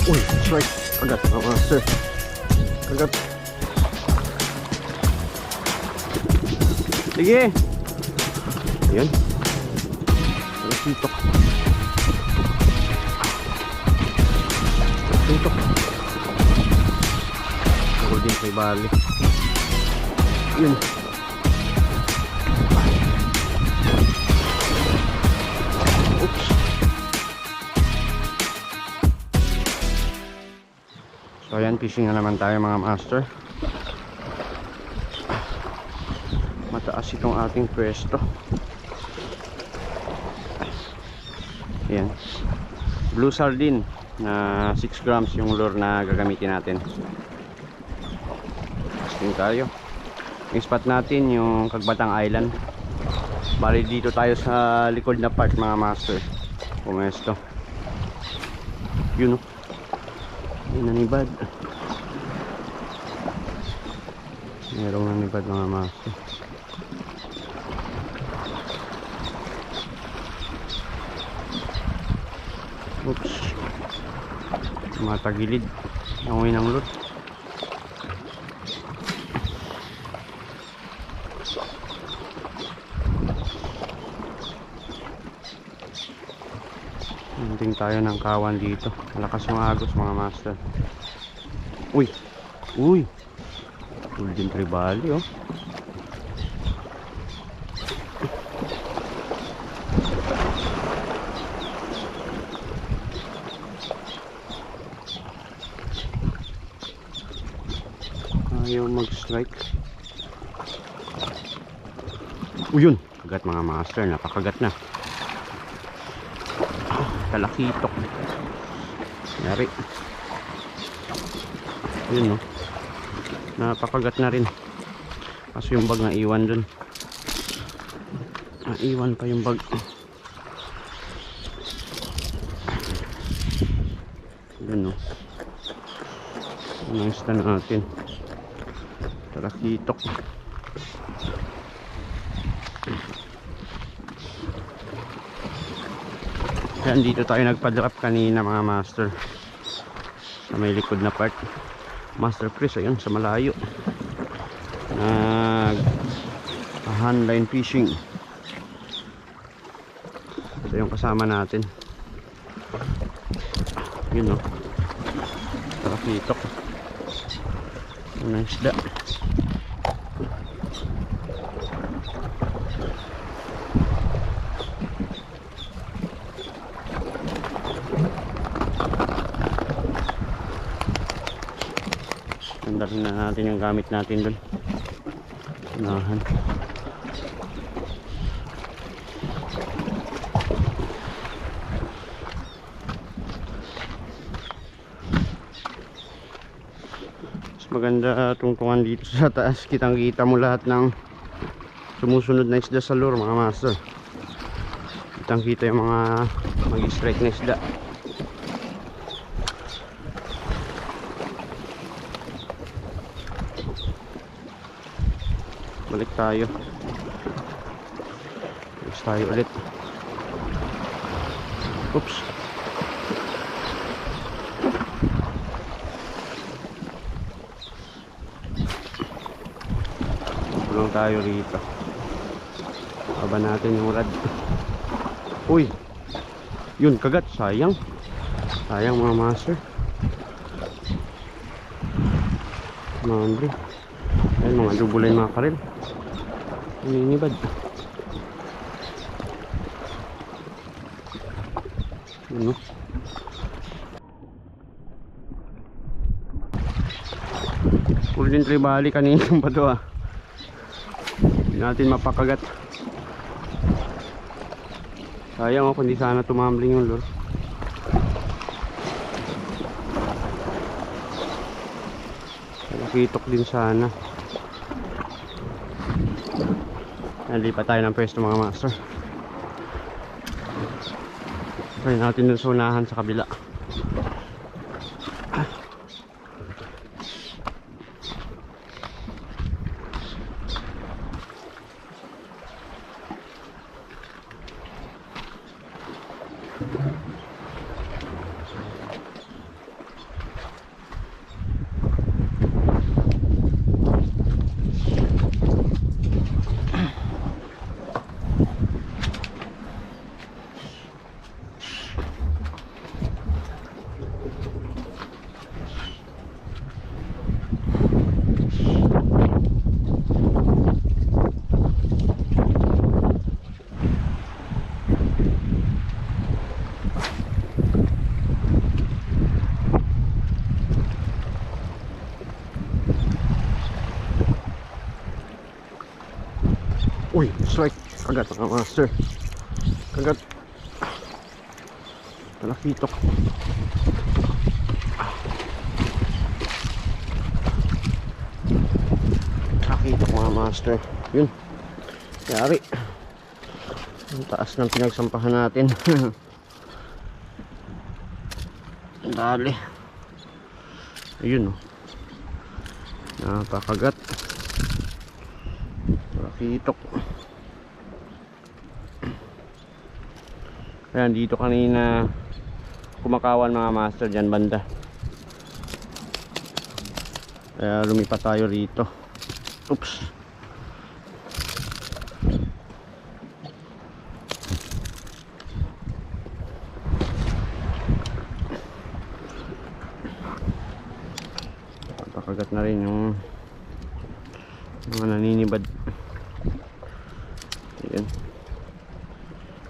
Uy, strike. Kagat mga master. Kagat. Sige. Ayan. Sitok. Sitok. Ako din kay bali. Ayan. Oops. So ayan, fishing na naman tayo mga master. Mataas itong ating pwesto. Ayan, blue sardine na 6 grams yung lure na gagamitin natin. Casting tayo. Yung spot natin yung Kagbatang Island. Bali dito tayo sa likod na part mga master. Pumesto. Yun o. Yun, nanibad. Merong nanibad mga master. Oops. Matagilid. Nangoy ng loot. Hinting tayo ng kawan dito. Malakas yung agos mga master. Uy. Uy. Golden Trevally oh. Ayaw mag-strike. Uyun, kagat mga master, napakagat na. Talakitok. Yari. Yun no. Napakagat na rin. Kaso yung bag na iwan dun. Naiwan pa yung bag. Yun no. Ang isda natin. Talakitok. Yan, dito tayo nagpa-drop kanina mga master. Sa may likod na part. Master Chris, ayun, sa malayo. Handline fishing. Ito yung kasama natin. Yun o. Talakitok. Ang isda. Tandaan na natin yung gamit natin doon. Unahan. Mas maganda tungtungan dito sa taas. Kitang kita mo lahat ng sumusunod na isda sa lure mga master. Kitang kita yung mga mag-strike na isda. Balik tayo. Balik tayo ulit. Oops. Tulong tayo rito. Baba natin yung rad. Uy. Yun, kagat. Sayang. Sayang mga master. Mandri. Ayan, mga dubulay mga karel. Ininibad. Ano? Golden Trevally kanina pa to ah. Hindi natin mapakagat. Sayang ako, hindi sana tumambling yung lure. Nakitok din sana. Nalipat tayo ng pwesto mga master. Try natin dun sa unahan sa kabila. Uy, strike. Kagat mga master. Kagat. Talakitok. Talakitok mga master. Yun. Yari. Ang taas ng pinagsampahan natin. Dali. Ayun oh. Napakagat. Talakitok. Ayan, dito kanina kumakawan mga master dyan banda. Kaya lumipat tayo rito. Oops. Napakagat na rin yung mga naninibad. Ayan.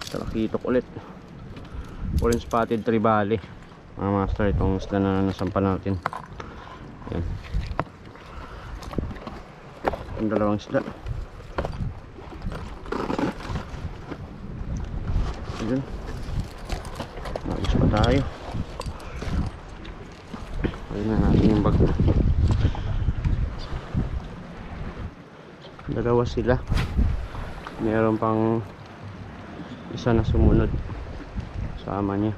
Talakitok ulit. Orange spotted tribali mga master, itong isda na nasampa natin. Ayan. Yung dalawang isda. Ayan. Magis pa tayo. Ayun na natin yung bag. Dalawa sila. Meron pang isa na sumunod sama niya.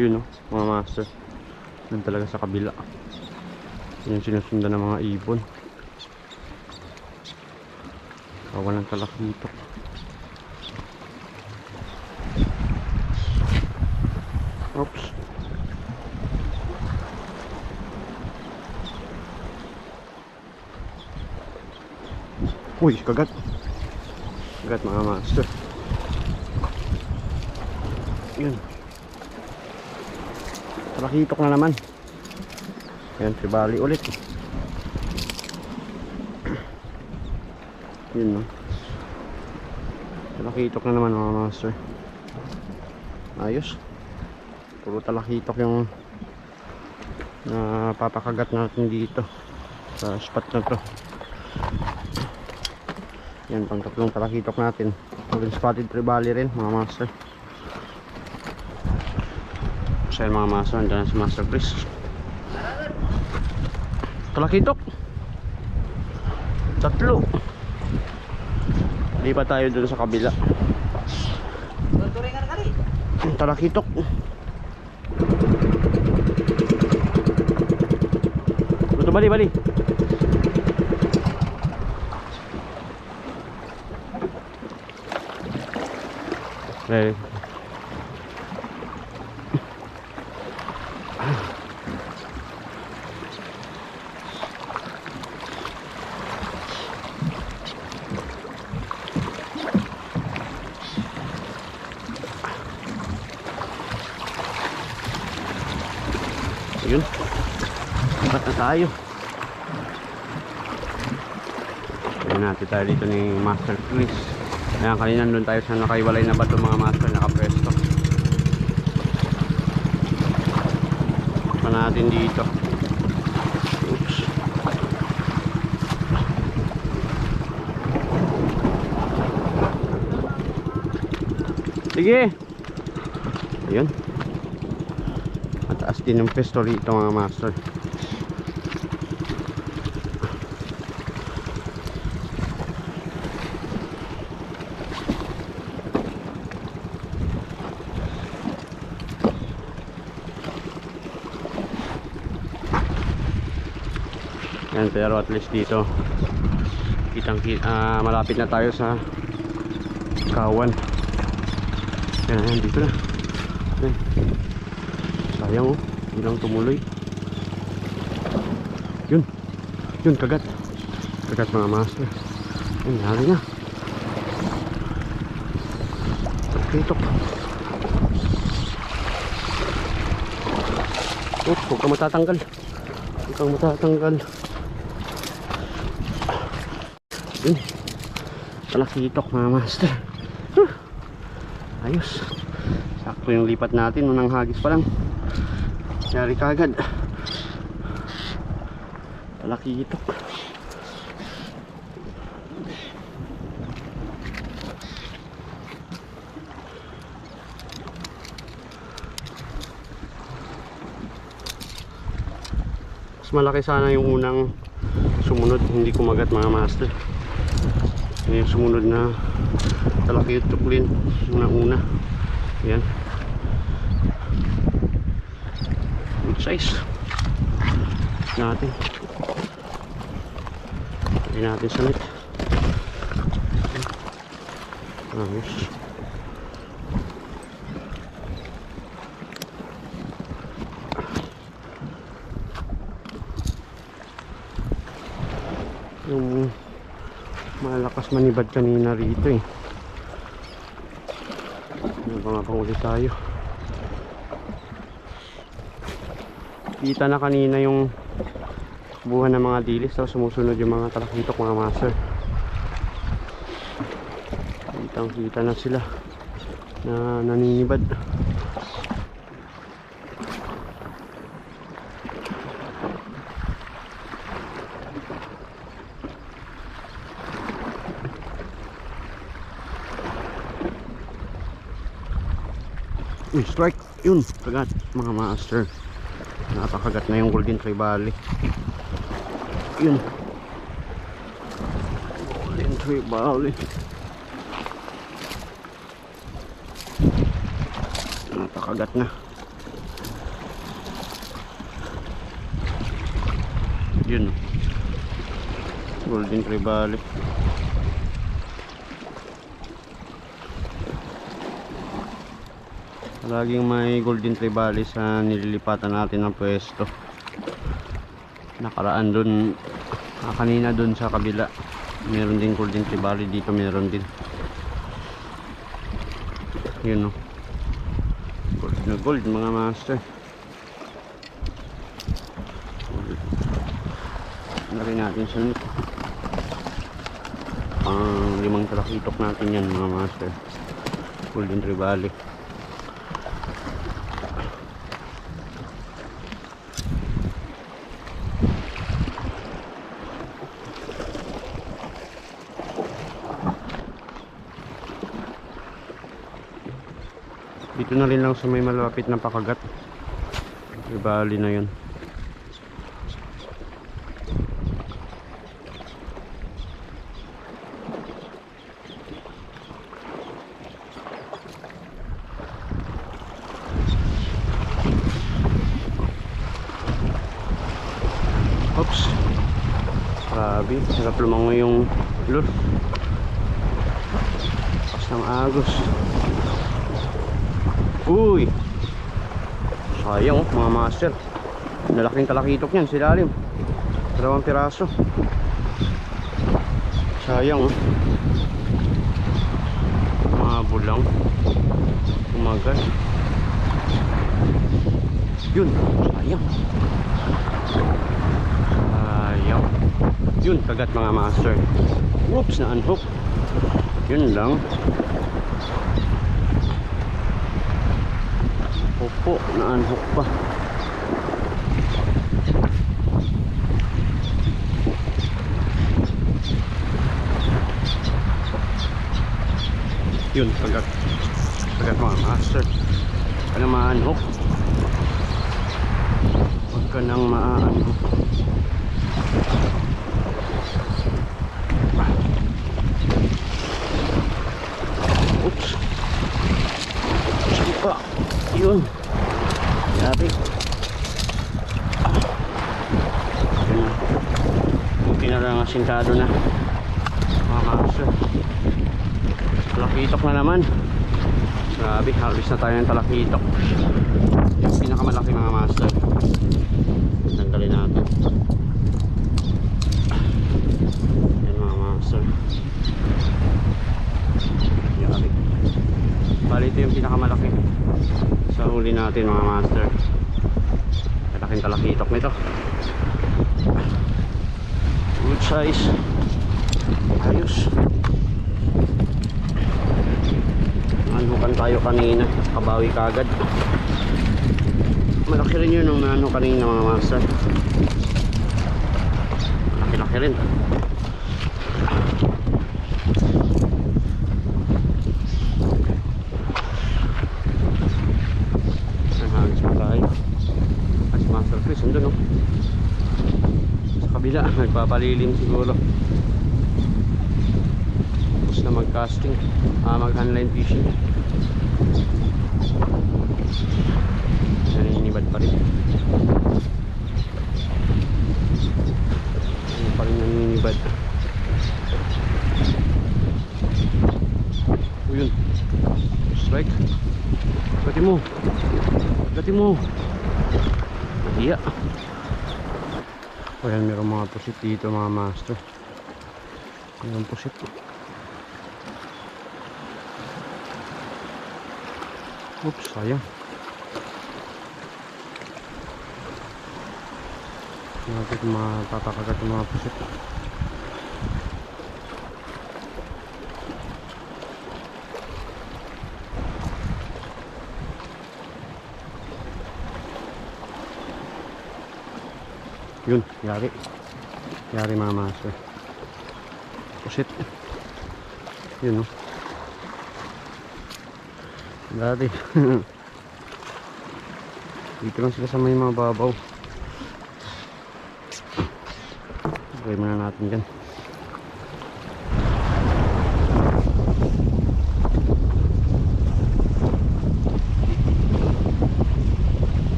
Ayun o, mga master. Yan talaga sa kabila. Yan sinusundan ng mga ibon. Walang talakitok. Oops. Uy, kagat. Kagat mga master. Yun. Talakitok na naman. Ayan, tribali ulit. Yun no. Talakitok na naman mga master. Ayos. Puro talakitok yung napapakagat natin dito sa spot na to. Yan, pang tatlong talakitok natin. Orange spotted tribali rin mga master. So yan mga master, andyan si Master Chris. Talakitok tatlo. Lipat tayo dun sa kabila. Talakitok. Luto, bali bali. Eh. Ayun. Dapat na tayo. Ayun natin tayo dito ni Master Chris. Ayan, kanina doon tayo sa nakaiwalay na bato mga master, nakapwesto. Pa natin dito. Oops. Sige. Ayun. Mataas din yung pwesto rito mga master. Yan, pero at least dito kitang malapit na tayo sa kawan. Yan, dito na. Yan. Sayang oh, hindi lang tumuloy. Yun, yun, kagat. Kagat mga master. Yan, hari na. Talakitok. Oh, huwag ka matatanggal. Huwag kang matatanggal. Yun, talakitok mga master. Ayos. Sakto yung lipat natin, unang hagis pa lang. Yari kagad. Talakitok. Mas malaki sana yung unang sumunod, hindi kumagat mga master. Yung sumunod na talakitok din, una. Yan. Good size. Natin. Lagyan natin sa net. Ayos. Yung malakas manibad kanina rito eh. Panguli tayo. Kita na kanina yung buhan ng mga dilis, so sumusunod yung mga talakitok mga master. Kitang kita na sila na naninibad. Strike, yun, kagat mga master. Napakagat na yung golden trevally. Yun, golden trevally. Napakagat na. Yun, golden trevally. Laging may golden trevally sa nililipatan natin ng pwesto. Nakaraan dun, kanina dun sa kabila meron din golden trevally, dito meron din. Yun o, gold na gold mga master. Lagyan natin sa net. Ang limang talakitok natin yan mga master, golden trevally. Dito na rin lang sa may malapit na pakagat. Trevally na yun. Oops. Grabe, sarap lumango yung lure. Pas ng agos. Uy, sayang mga master. Nalaking talakitok yan, silalim. 2 piraso. Sayang mga bulang umagal. Yun, sayang. Sayang. Yun, kagat mga master. Oops, na-unhook. Yun lang. Opo, na-unhook pa. Yun, kagat mga master. Huwag ka nang ma-unhook. Huwag ka nang ma-unhook. Oops. Saan pa? Yun. Grabe. Yun na. Buti na lang asintado na. Mga master. Talakitok na naman. Grabe, harvest na tayo ng talakitok. Yung pinakamalaki mga master. Tanggalin natin. Yan mga master. Grabe. Bali ito yung pinakamalaki sa huli natin mga master. Malaking talakitok nito. Good size. Ayos. Nanukan tayo kanina, kabawi kagad. Malaki rin yun ang nano kanina mga master. Malaki rin. Hagis pa tayo. As Master Chris, andun, no? Sa kabila, nagpapalilim siguro. Tapos na mag-casting, mag-handline fishing. Naninibad pa rin. Ano pa rin naninibad. O yun, strike. Gati mo. Gati mo. Iya. O yan, meron mga pusit dito mga master. Meron pusit. Oops, sayang. Natin matatakargat yung mga pusit. Yun, yari. Yari mga master. Pusit. Yun, no. Dati. Dito lang sila sa may mababaw. Gawin muna natin dyan.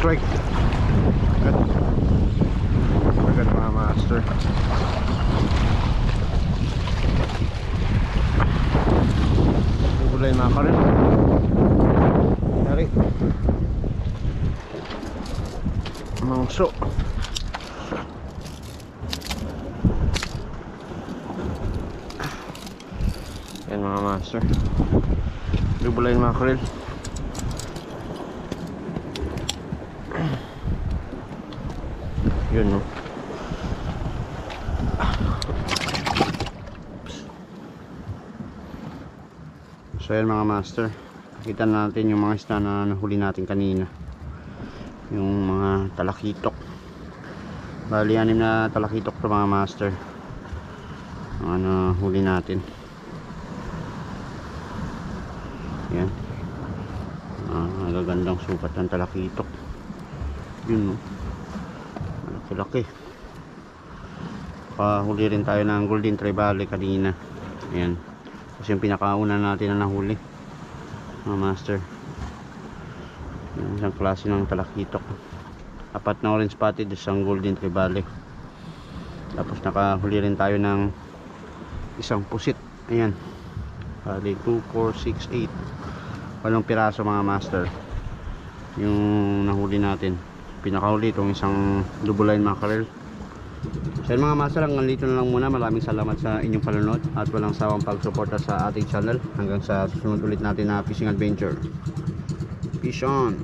Strike. Agad. Agad mga master. Gulay na ka rin. Yari. Mangso. Yan mga master. Gulay na makrel. Yun, no. So yan mga master, kita natin yung mga isda na nahuli natin kanina, yung mga talakitok. Bali 6 na talakitok to mga master ang nahuli natin. Yan, nagagandang sukat ng talakitok. Yun, no. Laki. Huli rin tayo ng golden trevally kanina. Ayan. Kasi yung pinakauna natin na nahuli mga master. Ayan, isang klase ng talakitok. 4 na orange spotted, isang golden trevally. Tapos nakahuli rin tayo ng isang pusit. Ayan. Bali 2, 4, 6, 8. 8 piraso mga master yung nahuli natin. Pinakahuli itong isang double line mackerel. So mga master, hanggang dito na lang muna. Maraming salamat sa inyong panonood at walang sawang pagsuporta sa ating channel. Hanggang sa susunod ulit natin na fishing adventure. Fish on!